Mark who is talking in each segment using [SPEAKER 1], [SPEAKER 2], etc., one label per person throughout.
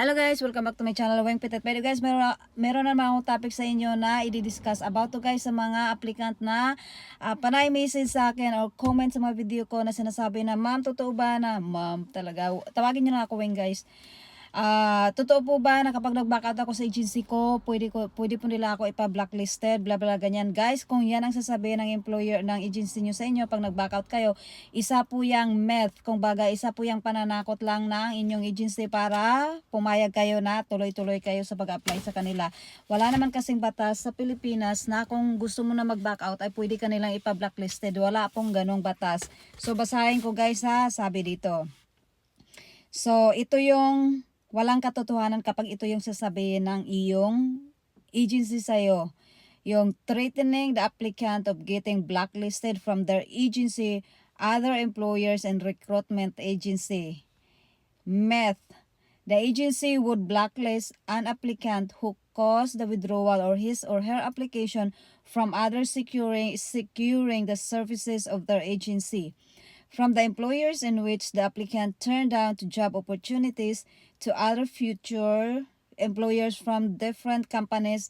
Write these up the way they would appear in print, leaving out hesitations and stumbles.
[SPEAKER 1] Hello guys, welcome back to my channel, Weng Pitet. Pero guys, meron na akong topic sa inyo na i-discuss about to guys sa mga applicant na panay message sa akin or comment sa mga video ko na sinasabi na ma'am, totoo ba na ma'am talaga, tawagin nyo na ako Weng guys. Totoo po ba na kapag nag-back out ako sa agency ko, pwede po nila ako ipa-blacklisted, bla bla ganyan. Guys, kung yan ang sasabihin ng employer ng agency nyo sa inyo pag nag-back out kayo, isa po yang myth, kung baga isa po yang pananakot lang ng inyong agency para pumayag kayo na tuloy-tuloy kayo sa pag-apply sa kanila. Wala naman kasing batas sa Pilipinas na kung gusto mo na mag-back out ay pwede ka nilang ipa-blacklisted. Wala pong ganong batas. So basahin ko guys ha, sabi dito. So ito yung walang katotohanan kapag ito yung sasabihin ng iyong agency sa'yo. Yung threatening the applicant of getting blacklisted from their agency, other employers, and recruitment agency. Myth. The agency would blacklist an applicant who caused the withdrawal or his or her application from others securing the services of their agency. From the employers in which the applicant turned down to job opportunities to other future employers from different companies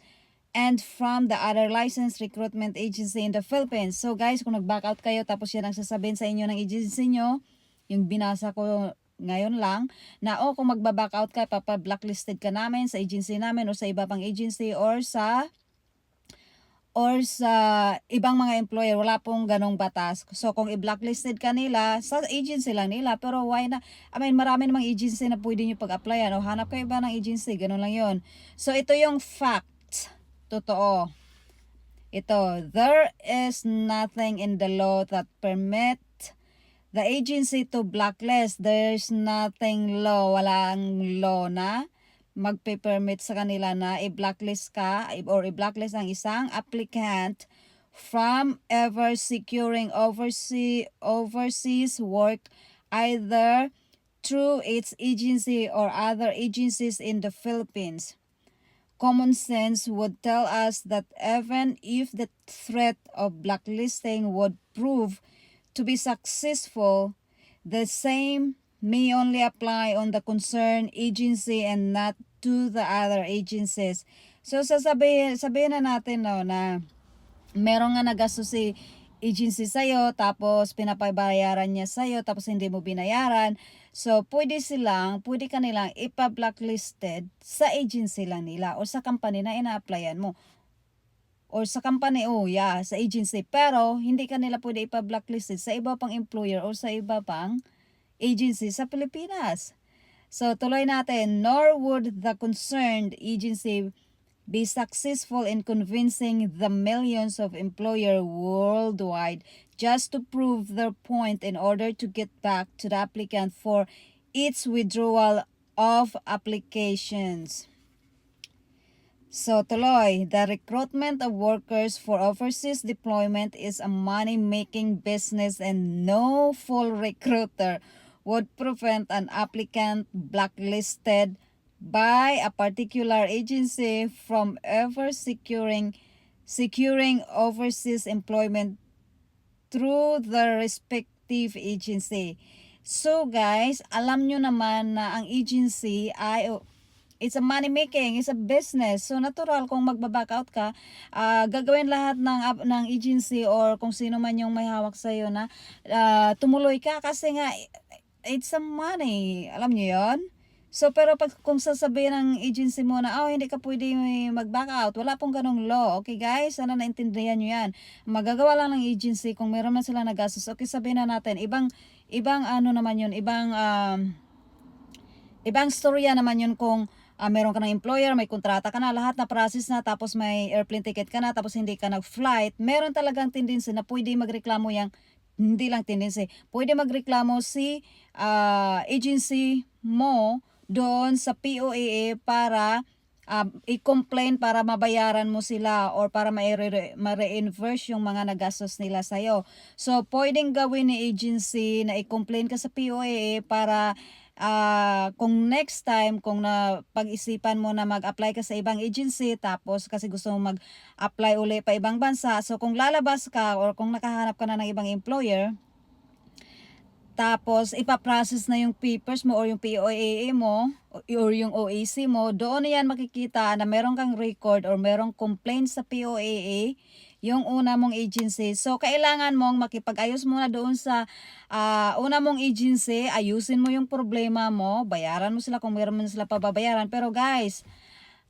[SPEAKER 1] and from the other licensed recruitment agency in the Philippines. So guys, kung nag-back out kayo tapos yan ang sasabihin sa inyo ng agency nyo, yung binasa ko ngayon lang, na kung magba-back out ka, papa-blacklisted ka namin sa agency namin o sa iba pang agency or sa ibang mga employer, wala pong ganong batas. So kung i-blacklisted ka nila, sa agency lang nila, pero why na, marami namang agency na pwede nyo pag-applyan o hanap kayo ba ng agency, ganon lang yon. So ito yung fact, totoo. Ito, there is nothing in the law that permit the agency to blacklist. There's nothing law, walang law na magpe-permit sa kanila na i-blacklist ka or i-blacklist ang isang applicant from ever securing overseas work either through its agency or other agencies in the Philippines. Common sense would tell us that even if the threat of blacklisting would prove to be successful, the same may only apply on the concerned agency and not to the other agencies. So sabihin na natin na meron nga nagasto si agency sa'yo, tapos pinapabayaran niya sa'yo, tapos hindi mo binayaran. So pwede ka nilang ipa-blacklisted sa agency lang nila o sa company na ina-applyan mo. Or sa company, sa agency. Pero hindi ka nila pwede ipa-blacklisted sa iba pang employer o sa iba pang agency sa Pilipinas. So tuloy natin, nor would the concerned agency be successful in convincing the millions of employers worldwide just to prove their point in order to get back to the applicant for its withdrawal of applications. So tuloy, the recruitment of workers for overseas deployment is a money-making business and no full recruiter would prevent an applicant blacklisted by a particular agency from ever securing overseas employment through the respective agency. So guys, alam nyo naman na ang agency ay it's a money making, it's a business. So natural kung magba-back out ka, gagawin lahat ng agency or kung sino man yung may hawak sa iyo na tumuloy ka kasi nga it's a money. Alam niyo 'yon? So pero kung sasabihin ng agency mo na hindi ka pwede mag-back out, wala pong ganong law. Okay guys, sana naintindihan niyo 'yan. Magagawa lang ng agency kung meron man sila nagastos. Okay, sabihin na natin ibang naman 'yun, ibang storya naman 'yun kung meron ka ng employer, may kontrata ka na, lahat na process na, tapos may airplane ticket ka na, tapos hindi ka nag-flight. Meron talagang tendency na pwede magreklamo yang, hindi lang tendency, pwede magreklamo si agency mo doon sa POAA para i-complain para mabayaran mo sila or para ma-reimburse yung mga nagastos nila sa'yo. So, pwedeng gawin ni agency na i-complain ka sa POAA para kung next time, kung pag-isipan mo na mag-apply ka sa ibang agency, tapos kasi gusto mo mag-apply uli pa ibang bansa, so kung lalabas ka or kung nakahanap ka na ng ibang employer, Tapos, ipaprocess na yung papers mo or yung POAA mo or yung OAC mo. Doon na yan makikita na meron kang record or merong complaint sa POAA, yung una mong agency. So, kailangan mong makipag-ayos muna doon sa una mong agency. Ayusin mo yung problema mo. Bayaran mo sila kung meron man sila pababayaran. Pero guys,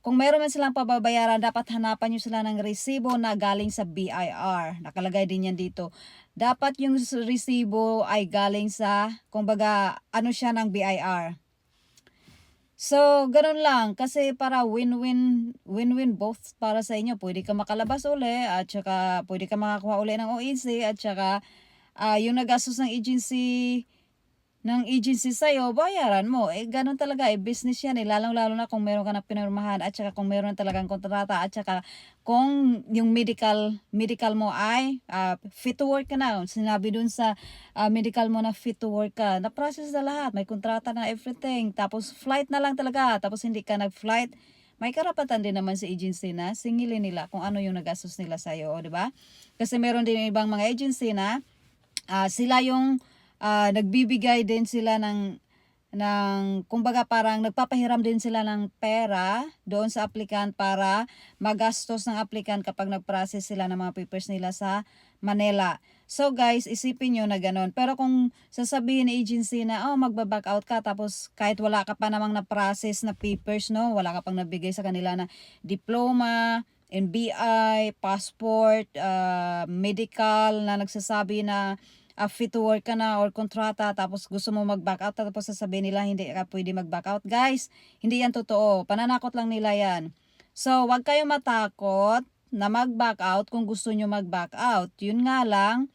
[SPEAKER 1] kung meron man silang pababayaran, dapat hanapan nyo sila ng resibo na galing sa BIR. Nakalagay din yan dito. Dapat yung resibo ay galing sa, kumbaga, ano siya ng BIR. So, ganun lang. Kasi para win-win both para sa inyo. Pwede ka makalabas uli at saka pwede ka makakuha uli ng OAC at saka yung nagastos ng agency sa'yo, bayaran mo. Ganun talaga, business yan lalong-lalo na kung meron ka na pinirmahan at saka kung meron na talagang kontrata at saka kung yung medical mo ay fit to work ka na. Sinabi dun sa medical mo na fit to work ka, na-process na lahat, may kontrata na everything. Tapos flight na lang talaga, tapos hindi ka nag-flight, may karapatan din naman sa agency na singilin nila kung ano yung nagastos nila sa'yo, di ba? Kasi meron din ibang mga agency na sila yung nagbibigay din sila ng kumbaga parang nagpapahiram din sila ng pera doon sa applicant para magastos ng applicant kapag nag-process sila ng mga papers nila sa Manila. So guys, isipin nyo na ganun. Pero kung sasabihin ng agency na magbaback out ka tapos kahit wala ka pa namang na-process na papers, no, wala ka pang nabigay sa kanila na diploma, NBI, passport, medical na nagsasabi na fit to work ka na or kontrata tapos gusto mo mag-back out tapos sasabihin nila hindi ka pwede mag-back out. Guys, hindi yan totoo. Pananakot lang nila yan. So, wag kayong matakot na mag-back out kung gusto nyo mag-back out. Yun nga lang,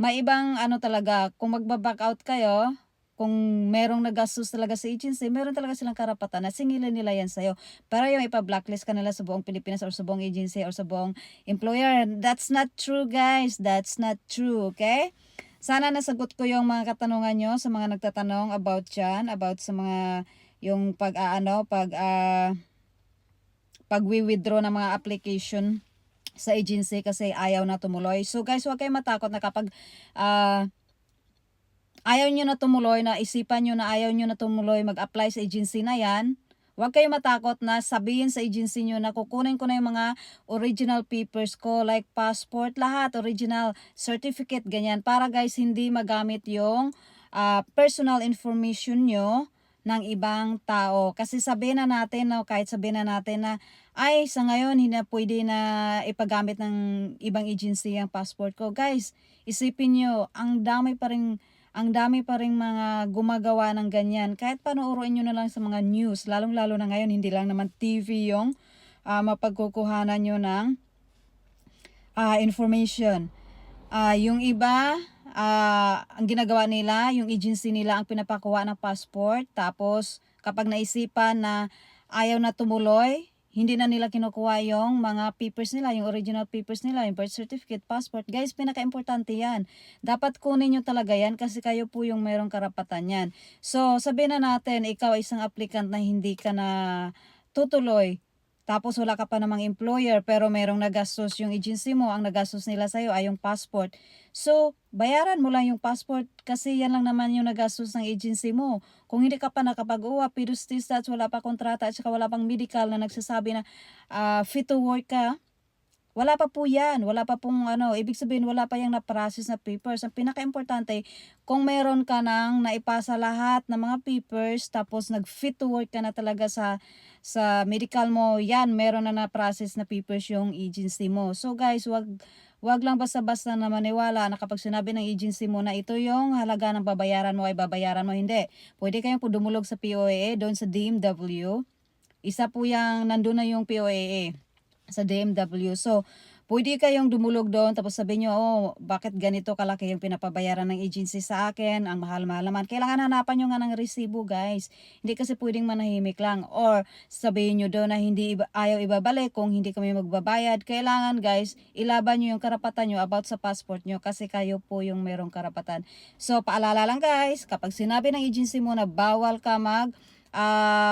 [SPEAKER 1] may ibang talaga, kung mag-back out kayo, kung merong nagastos talaga sa agency, meron talaga silang karapatan na singilin nila yan sa'yo. Pero yung ipa-blacklist ka nila sa buong Pilipinas or sa buong agency or sa buong employer, that's not true guys. That's not true, okay? Sana nasagot ko yung mga katanungan nyo sa mga nagtatanong about dyan, about sa mga yung pag-withdraw ng mga application sa agency kasi ayaw na tumuloy. So guys, huwag kayong matakot na kapag ayaw nyo na tumuloy, na isipan nyo na ayaw nyo na tumuloy mag-apply sa agency na yan, huwag kayong matakot na sabihin sa agency nyo na kukunin ko na yung mga original papers ko like passport, lahat, original certificate, ganyan. Para guys, hindi magamit yung personal information nyo ng ibang tao. Kasi sabihin na natin, kahit sabihin na natin na ay sa ngayon hindi na pwede na ipagamit ng ibang agency ang passport ko. Guys, isipin nyo, ang dami pa ring mga gumagawa ng ganyan. Kahit panoorin nyo na lang sa mga news, lalong-lalo na ngayon, hindi lang naman TV yung mapagkukuhanan nyo ng information. Yung iba, ang ginagawa nila, yung agency nila ang pinapakuha ng passport. Tapos, kapag naisipan na ayaw na tumuloy, hindi na nila kinukuha yung mga papers nila, yung original papers nila, yung birth certificate, passport. Guys, pinaka-importante yan. Dapat kunin nyo talaga yan kasi kayo po yung mayroong karapatan yan. So, sabihin na natin, ikaw ay isang applicant na hindi ka na tutuloy. Tapos wala ka pa namang employer pero merong nagastos yung agency mo, ang nagastos nila sa'yo ay yung passport. So, bayaran mo lang yung passport kasi yan lang naman yung nagastos ng agency mo. Kung hindi ka pa nakapag-uwa, pedostis stats, wala pa kontrata at saka wala pang medical na nagsasabi na fit to work ka, wala pa po yan. Wala pa pong ibig sabihin wala pa yung na-process na papers. Ang pinaka-importante, kung meron ka nang naipasa lahat ng mga papers, tapos nag-fit to work ka na talaga sa medical mo, yan, meron na na-process na papers yung agency mo. So guys, wag lang basta-basta na maniwala na kapag sinabi ng agency mo na ito yung halaga ng babayaran mo ay babayaran mo. Hindi. Pwede kayong po dumulog sa POAA, doon sa DMW. Isa po yung, nandun na yung POAA sa DMW. So, pwede kayong dumulog doon tapos sabihin nyo, bakit ganito kalaki yung pinapabayaran ng agency sa akin? Ang mahal-mahal naman. Kailangan hanapan nyo nga ng resibo, guys. Hindi kasi pwedeng manahimik lang. Or, sabihin nyo doon na ayaw ibabalik kung hindi kami magbabayad. Kailangan, guys, ilaban nyo yung karapatan nyo about sa passport nyo kasi kayo po yung merong karapatan. So, paalala lang, guys, kapag sinabi ng agency mo na bawal ka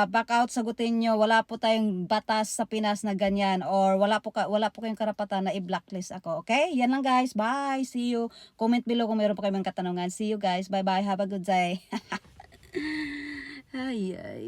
[SPEAKER 1] back out, sagutin nyo. Wala po tayong batas sa Pinas na ganyan, or wala po kayong karapatan na i-blacklist ako. Okay? Yan lang guys. Bye. See you. Comment below kung meron pa kayong katanungan. See you guys. Bye bye. Have a good day. Ay ay.